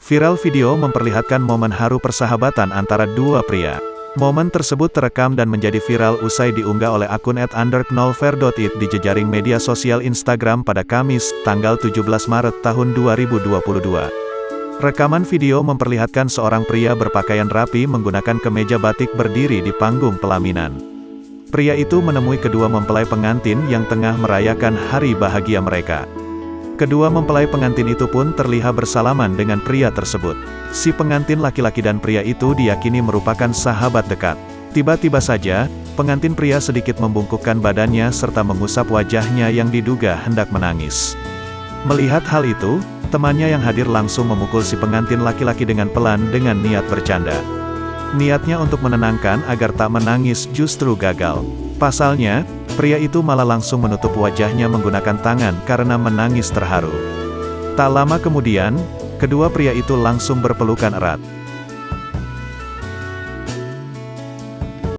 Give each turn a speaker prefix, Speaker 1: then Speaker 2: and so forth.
Speaker 1: Viral video memperlihatkan momen haru persahabatan antara dua pria. Momen tersebut terekam dan menjadi viral usai diunggah oleh akun @_knolver.it di jejaring media sosial Instagram pada Kamis, tanggal 17 Maret tahun 2022. Rekaman video memperlihatkan seorang pria berpakaian rapi menggunakan kemeja batik berdiri di panggung pelaminan. Pria itu menemui kedua mempelai pengantin yang tengah merayakan hari bahagia mereka. Kedua mempelai pengantin itu pun terlihat bersalaman dengan pria tersebut. Si pengantin laki-laki dan pria itu diyakini merupakan sahabat dekat. Tiba-tiba saja, pengantin pria sedikit membungkukkan badannya serta mengusap wajahnya yang diduga hendak menangis. Melihat hal itu, temannya yang hadir langsung memukul si pengantin laki-laki dengan pelan dengan niat bercanda. Niatnya untuk menenangkan agar tak menangis justru gagal. Pasalnya, pria itu malah langsung menutup wajahnya menggunakan tangan karena menangis terharu. Tak lama kemudian, kedua pria itu langsung berpelukan erat.